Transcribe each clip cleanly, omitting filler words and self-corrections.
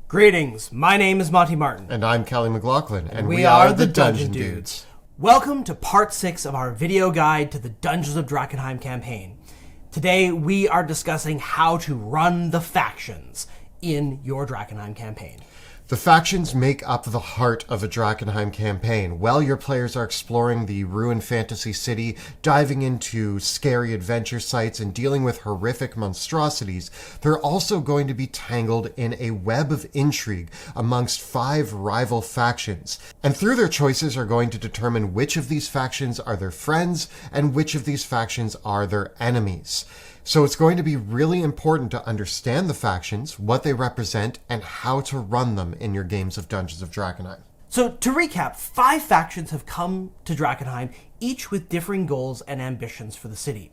Greetings, my name is Monty Martin. And I'm Kelly McLaughlin, and we are the Dungeon Dudes. Welcome to part 6 of our video guide to the Dungeons of Drakkenheim campaign. Today we are discussing how to run the factions in your Drakkenheim campaign. The factions make up the heart of a Drakkenheim campaign. While your players are exploring the ruined fantasy city, diving into scary adventure sites, and dealing with horrific monstrosities, they're also going to be tangled in a web of intrigue amongst 5 rival factions. And through their choices are going to determine which of these factions are their friends and which of these factions are their enemies. So it's going to be really important to understand the factions, what they represent, and how to run them in your games of Dungeons of Drakkenheim. So to recap, 5 factions have come to Drakkenheim, each with differing goals and ambitions for the city.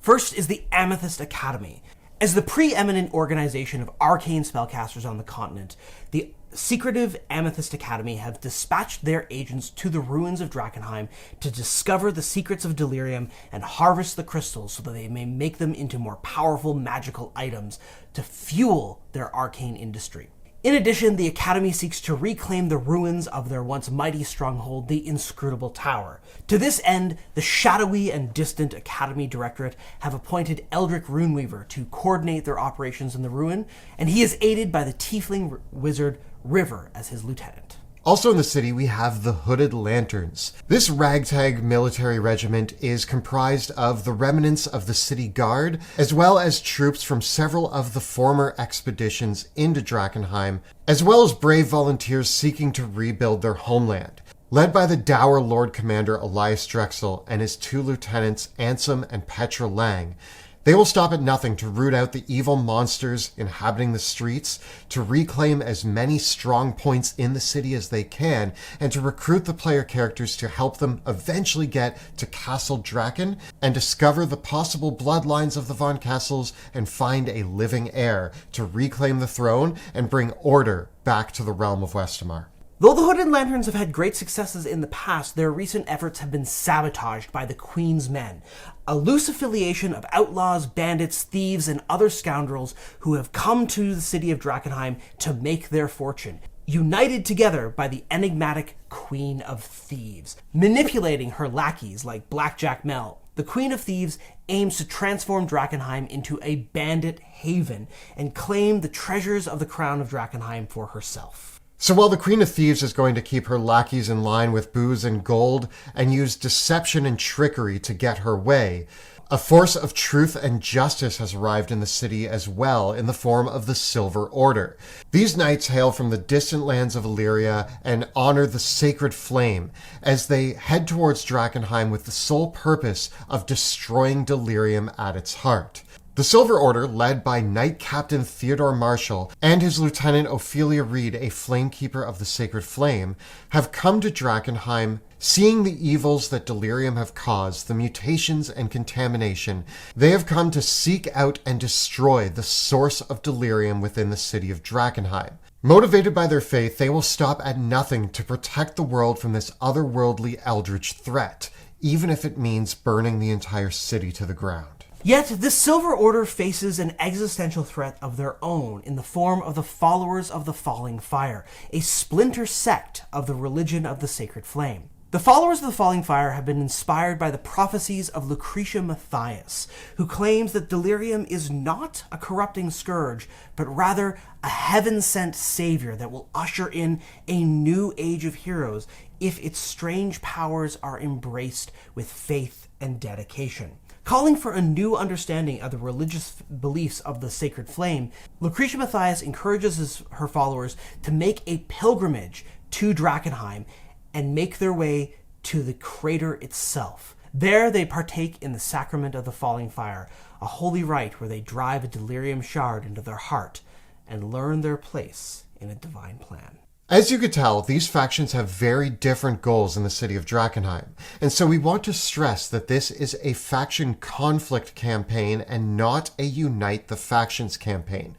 First is the Amethyst Academy. As the preeminent organization of arcane spellcasters on the continent, the secretive Amethyst Academy have dispatched their agents to the ruins of Drakkenheim to discover the secrets of delirium and harvest the crystals so that they may make them into more powerful magical items to fuel their arcane industry. In addition, the Academy seeks to reclaim the ruins of their once mighty stronghold, the Inscrutable Tower. To this end, the shadowy and distant Academy Directorate have appointed Eldric Runeweaver to coordinate their operations in the ruin, and he is aided by the tiefling wizard River as his lieutenant. Also in the city, we have the Hooded Lanterns. This ragtag military regiment is comprised of the remnants of the city guard, as well as troops from several of the former expeditions into Drakkenheim, as well as brave volunteers seeking to rebuild their homeland. Led by the dour Lord Commander Elias Drexel and his 2 lieutenants Ansem and Petra Lang, they will stop at nothing to root out the evil monsters inhabiting the streets, to reclaim as many strong points in the city as they can, and to recruit the player characters to help them eventually get to Castle Draken and discover the possible bloodlines of the Von Kessels and find a living heir to reclaim the throne and bring order back to the realm of Westamar. Though the Hooded Lanterns have had great successes in the past, their recent efforts have been sabotaged by the Queen's Men, a loose affiliation of outlaws, bandits, thieves, and other scoundrels who have come to the city of Drakkenheim to make their fortune, united together by the enigmatic Queen of Thieves. Manipulating her lackeys like Blackjack Mel, the Queen of Thieves aims to transform Drakkenheim into a bandit haven and claim the treasures of the crown of Drakkenheim for herself. So while the Queen of Thieves is going to keep her lackeys in line with booze and gold and use deception and trickery to get her way, a force of truth and justice has arrived in the city as well in the form of the Silver Order. These knights hail from the distant lands of Illyria and honor the sacred flame as they head towards Drakkenheim with the sole purpose of destroying delirium at its heart. The Silver Order, led by Knight Captain Theodore Marshall and his Lieutenant Ophelia Reed, a Flamekeeper of the Sacred Flame, have come to Drakkenheim. Seeing the evils that delirium have caused, the mutations and contamination, they have come to seek out and destroy the source of delirium within the city of Drakkenheim. Motivated by their faith, they will stop at nothing to protect the world from this otherworldly eldritch threat, even if it means burning the entire city to the ground. Yet, this Silver Order faces an existential threat of their own in the form of the Followers of the Falling Fire, a splinter sect of the religion of the Sacred Flame. The Followers of the Falling Fire have been inspired by the prophecies of Lucretia Matthias, who claims that delirium is not a corrupting scourge, but rather a heaven-sent savior that will usher in a new age of heroes if its strange powers are embraced with faith and dedication. Calling for a new understanding of the religious beliefs of the Sacred Flame, Lucretia Matthias encourages her followers to make a pilgrimage to Drakkenheim and make their way to the crater itself. There they partake in the Sacrament of the Falling Fire, a holy rite where they drive a delirium shard into their heart and learn their place in a divine plan. As you could tell, these factions have very different goals in the city of Drakkenheim, and so we want to stress that this is a faction conflict campaign and not a Unite the Factions campaign.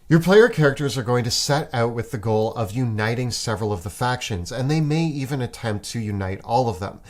Your player characters are going to set out with the goal of uniting several of the factions, and they may even attempt to unite all of them.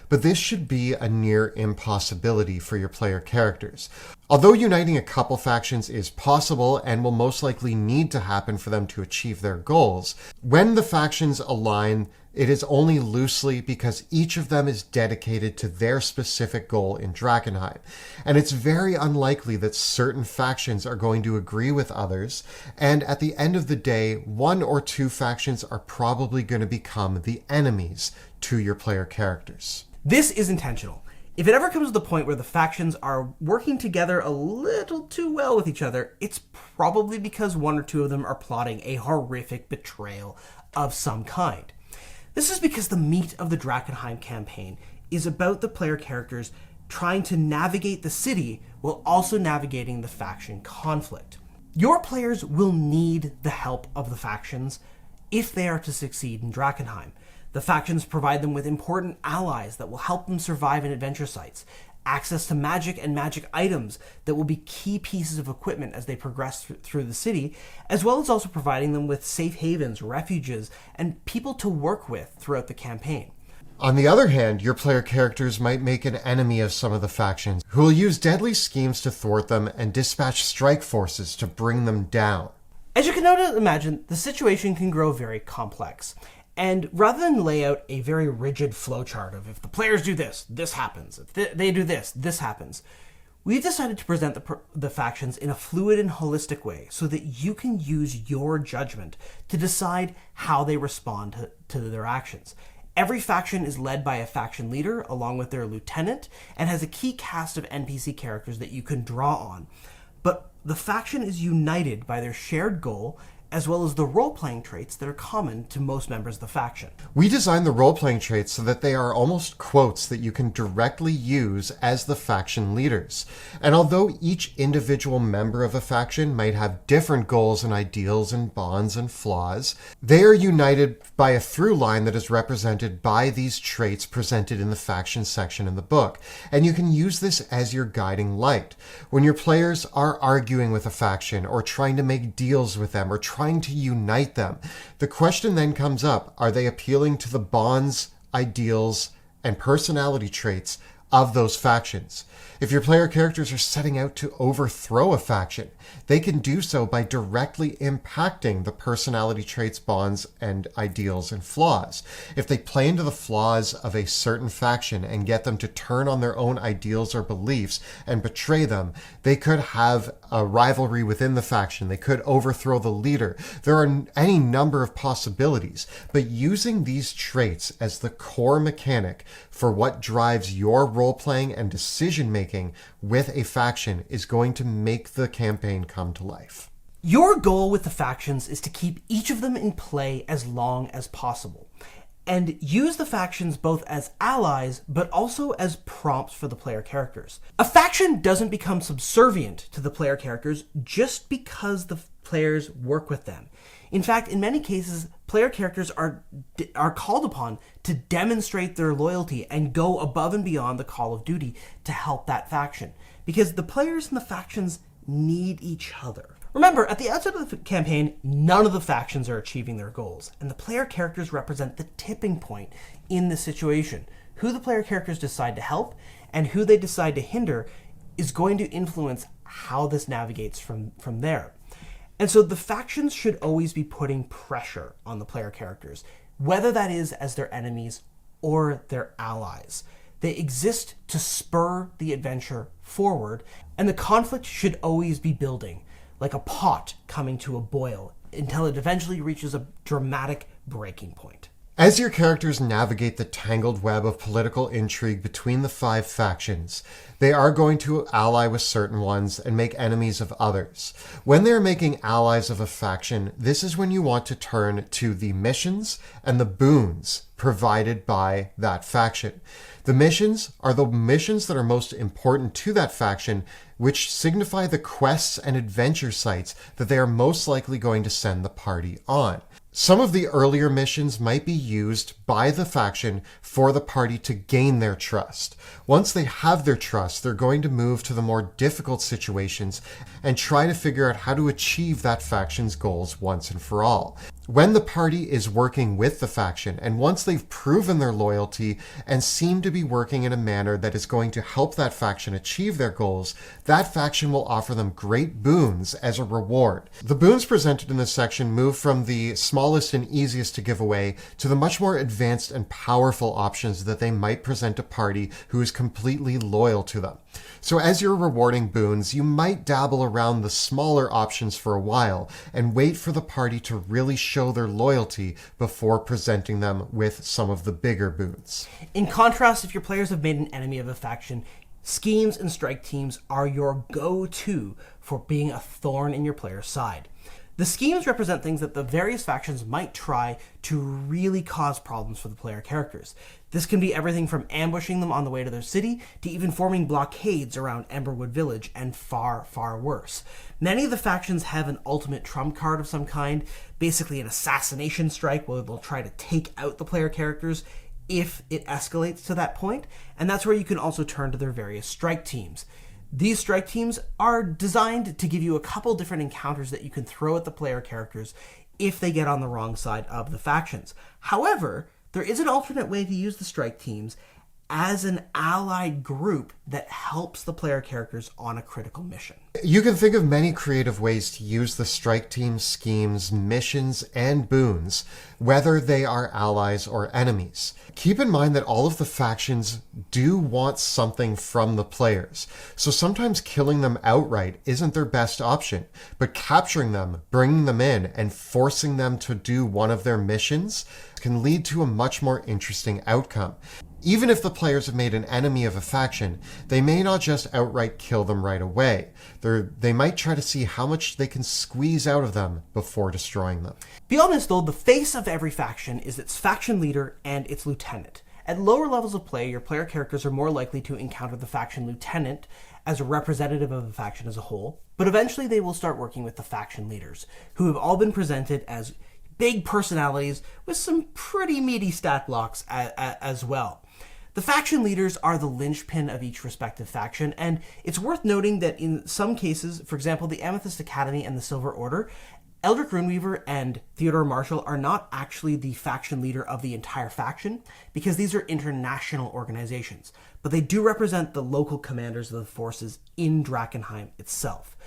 But this should be a near impossibility for your player characters. Although uniting a couple factions is possible and will most likely need to happen for them to achieve their goals, when the factions align, it is only loosely because each of them is dedicated to their specific goal in Drakkenheim. And it's very unlikely that certain factions are going to agree with others, and at the end of the day, one or two factions are probably going to become the enemies to your player characters. This is intentional. If it ever comes to the point where the factions are working together a little too well with each other, it's probably because one or two of them are plotting a horrific betrayal of some kind. This is because the meat of the Drakkenheim campaign is about the player characters trying to navigate the city while also navigating the faction conflict. Your players will need the help of the factions if they are to succeed in Drakkenheim. The factions provide them with important allies that will help them survive in adventure sites, access to magic and magic items that will be key pieces of equipment as they progress through the city, as well as also providing them with safe havens, refuges, and people to work with throughout the campaign. On the other hand, your player characters might make an enemy of some of the factions, who will use deadly schemes to thwart them and dispatch strike forces to bring them down. As you can imagine, the situation can grow very complex. And rather than lay out a very rigid flowchart of if the players do this, this happens. If they do this, this happens. We've decided to present the factions in a fluid and holistic way so that you can use your judgment to decide how they respond to their actions. Every faction is led by a faction leader along with their lieutenant and has a key cast of NPC characters that you can draw on. But the faction is united by their shared goal as well as the role-playing traits that are common to most members of the faction. We designed the role-playing traits so that they are almost quotes that you can directly use as the faction leaders. And although each individual member of a faction might have different goals and ideals and bonds and flaws, they are united by a through line that is represented by these traits presented in the faction section in the book. And you can use this as your guiding light. When your players are arguing with a faction or trying to make deals with them or trying to unite them, the question then comes up, are they appealing to the bonds, ideals, and personality traits of those factions? If your player characters are setting out to overthrow a faction, they can do so by directly impacting the personality traits, bonds, and ideals and flaws. If they play into the flaws of a certain faction and get them to turn on their own ideals or beliefs and betray them, they could have a rivalry within the faction. They could overthrow the leader. There are any number of possibilities, but using these traits as the core mechanic for what drives your role-playing and decision-making with a faction is going to make the campaign come to life. Your goal with the factions is to keep each of them in play as long as possible, and use the factions both as allies but also as prompts for the player characters. A faction doesn't become subservient to the player characters just because the players work with them. In fact, in many cases, player characters are called upon to demonstrate their loyalty and go above and beyond the call of duty to help that faction, because the players and the factions need each other. Remember, at the outset of the campaign, none of the factions are achieving their goals, and the player characters represent the tipping point in this situation. Who the player characters decide to help and who they decide to hinder is going to influence how this navigates from there. And so the factions should always be putting pressure on the player characters, whether that is as their enemies or their allies. They exist to spur the adventure forward, and the conflict should always be building, like a pot coming to a boil, until it eventually reaches a dramatic breaking point. As your characters navigate the tangled web of political intrigue between the 5 factions, they are going to ally with certain ones and make enemies of others. When they're making allies of a faction, this is when you want to turn to the missions and the boons provided by that faction. The missions are the missions that are most important to that faction, which signify the quests and adventure sites that they are most likely going to send the party on. Some of the earlier missions might be used by the faction for the party to gain their trust. Once they have their trust, they're going to move to the more difficult situations and try to figure out how to achieve that faction's goals once and for all. When the party is working with the faction, and once they've proven their loyalty and seem to be working in a manner that is going to help that faction achieve their goals, that faction will offer them great boons as a reward. The boons presented in this section move from the smallest and easiest to give away to the much more advanced and powerful options that they might present a party who is completely loyal to them. So as you're rewarding boons, you might dabble around the smaller options for a while and wait for the party to really show their loyalty before presenting them with some of the bigger boons. In contrast, if your players have made an enemy of a faction, schemes and strike teams are your go-to for being a thorn in your player's side. The schemes represent things that the various factions might try to really cause problems for the player characters. This can be everything from ambushing them on the way to their city to even forming blockades around Emberwood Village and far, far worse. Many of the factions have an ultimate trump card of some kind, basically an assassination strike where they'll try to take out the player characters if it escalates to that point, and that's where you can also turn to their various strike teams. These strike teams are designed to give you a couple different encounters that you can throw at the player characters if they get on the wrong side of the factions. However, there is an alternate way to use the strike teams as an allied group that helps the player characters on a critical mission. You can think of many creative ways to use the strike team schemes, missions, and boons, whether they are allies or enemies. Keep in mind that all of the factions do want something from the players, so sometimes killing them outright isn't their best option, but capturing them, bringing them in, and forcing them to do one of their missions can lead to a much more interesting outcome. Even if the players have made an enemy of a faction, they may not just outright kill them right away. They might try to see how much they can squeeze out of them before destroying them. Beyond this, though, the face of every faction is its faction leader and its lieutenant. At lower levels of play, your player characters are more likely to encounter the faction lieutenant as a representative of the faction as a whole, but eventually they will start working with the faction leaders, who have all been presented as big personalities with some pretty meaty stat blocks as well. The faction leaders are the linchpin of each respective faction, and it's worth noting that in some cases, for example, the Amethyst Academy and the Silver Order, Eldrick Runeweaver and Theodore Marshall are not actually the faction leader of the entire faction, because these are international organizations, but they do represent the local commanders of the forces in Drakkenheim itself.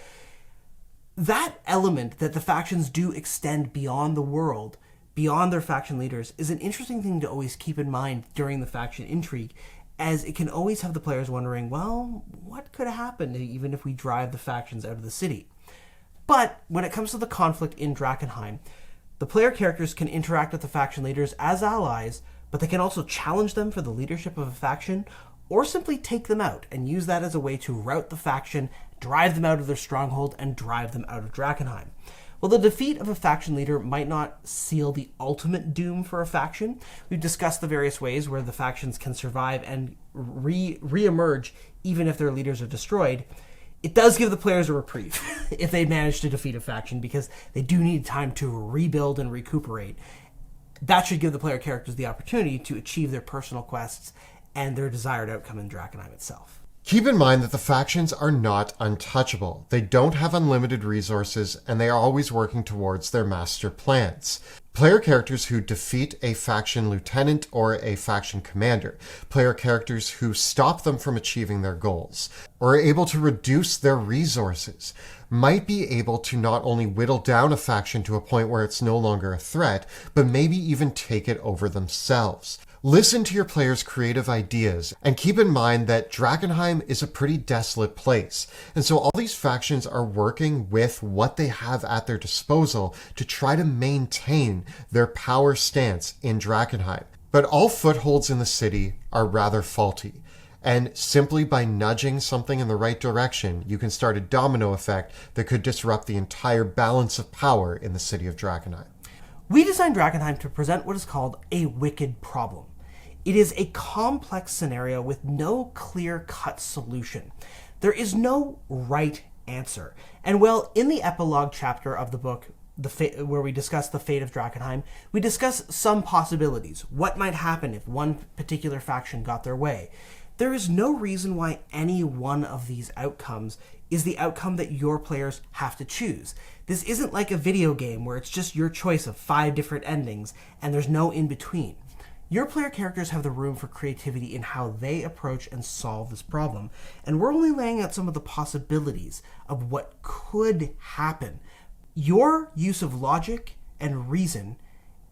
That element that the factions do extend beyond the world, beyond their faction leaders, is an interesting thing to always keep in mind during the faction intrigue, as it can always have the players wondering, well, what could happen even if we drive the factions out of the city? But when it comes to the conflict in Drakkenheim, the player characters can interact with the faction leaders as allies, but they can also challenge them for the leadership of a faction, or simply take them out and use that as a way to rout the faction, drive them out of their stronghold, and drive them out of Drakkenheim. While the defeat of a faction leader might not seal the ultimate doom for a faction, we've discussed the various ways where the factions can survive and re-emerge even if their leaders are destroyed. It does give the players a reprieve if they manage to defeat a faction, because they do need time to rebuild and recuperate. That should give the player characters the opportunity to achieve their personal quests and their desired outcome in Drakkenheim itself. Keep in mind that the factions are not untouchable. They don't have unlimited resources, and they are always working towards their master plans. Player characters who defeat a faction lieutenant or a faction commander, player characters who stop them from achieving their goals, or are able to reduce their resources, might be able to not only whittle down a faction to a point where it's no longer a threat, but maybe even take it over themselves. Listen to your players' creative ideas, and keep in mind that Drakkenheim is a pretty desolate place, and so all these factions are working with what they have at their disposal to try to maintain their power stance in Drakkenheim. But all footholds in the city are rather faulty, and simply by nudging something in the right direction, you can start a domino effect that could disrupt the entire balance of power in the city of Drakkenheim. We designed Drakkenheim to present what is called a wicked problem. It is a complex scenario with no clear-cut solution. There is no right answer. And well, in the epilogue chapter of the book, where we discuss the fate of Drakkenheim, we discuss some possibilities. What might happen if one particular faction got their way? There is no reason why any one of these outcomes is the outcome that your players have to choose. This isn't like a video game where it's just your choice of 5 different endings and there's no in between. Your player characters have the room for creativity in how they approach and solve this problem, and we're only laying out some of the possibilities of what could happen. Your use of logic and reason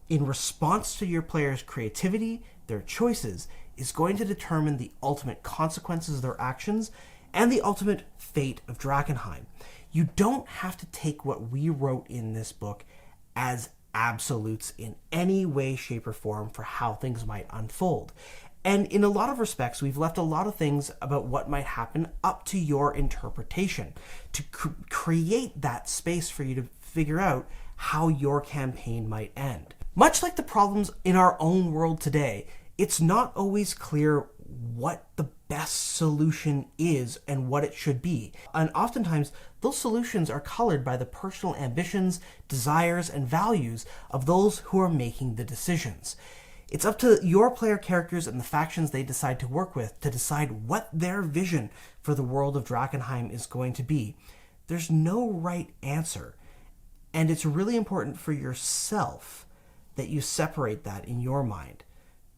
in response to your players' creativity, their choices, is going to determine the ultimate consequences of their actions and the ultimate fate of Drakkenheim. You don't have to take what we wrote in this book as absolutes in any way, shape, or form for how things might unfold. And in a lot of respects, we've left a lot of things about what might happen up to your interpretation to create that space for you to figure out how your campaign might end. Much like the problems in our own world today, it's not always clear what the best solution is and what it should be. And oftentimes, those solutions are colored by the personal ambitions, desires, and values of those who are making the decisions. It's up to your player characters and the factions they decide to work with to decide what their vision for the world of Drakkenheim is going to be. There's no right answer, and it's really important for yourself that you separate that in your mind.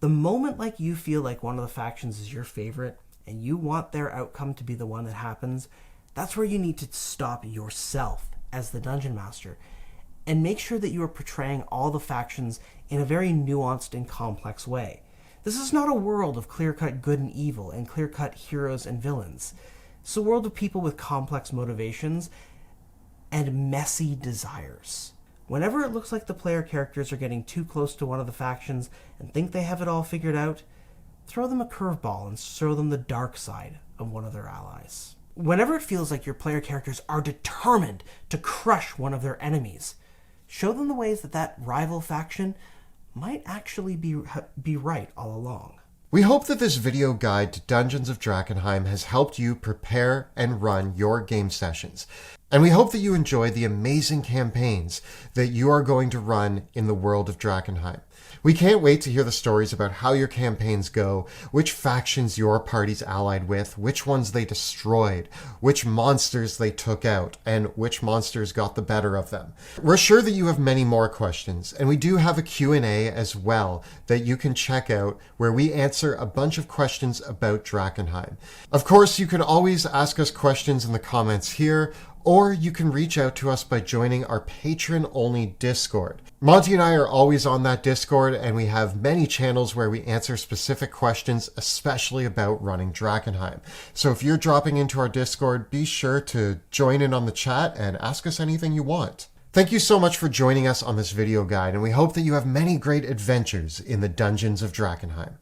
The moment like you feel like one of the factions is your favorite and you want their outcome to be the one that happens, that's where you need to stop yourself as the dungeon master and make sure that you are portraying all the factions in a very nuanced and complex way. This is not a world of clear-cut good and evil and clear-cut heroes and villains. It's a world of people with complex motivations and messy desires. Whenever it looks like the player characters are getting too close to one of the factions and think they have it all figured out, throw them a curveball and show them the dark side of one of their allies. Whenever it feels like your player characters are determined to crush one of their enemies, show them the ways that that rival faction might actually be right all along. We hope that this video guide to Dungeons of Drakkenheim has helped you prepare and run your game sessions. And we hope that you enjoy the amazing campaigns that you are going to run in the world of Drakkenheim. We can't wait to hear the stories about how your campaigns go, which factions your party's allied with, which ones they destroyed, which monsters they took out, and which monsters got the better of them. We're sure that you have many more questions, and we do have a Q&A as well that you can check out where we answer a bunch of questions about Drakkenheim. Of course, you can always ask us questions in the comments here, or you can reach out to us by joining our patron-only Discord. Monty and I are always on that Discord, and we have many channels where we answer specific questions, especially about running Drakkenheim. So if you're dropping into our Discord, be sure to join in on the chat and ask us anything you want. Thank you so much for joining us on this video guide, and we hope that you have many great adventures in the Dungeons of Drakkenheim.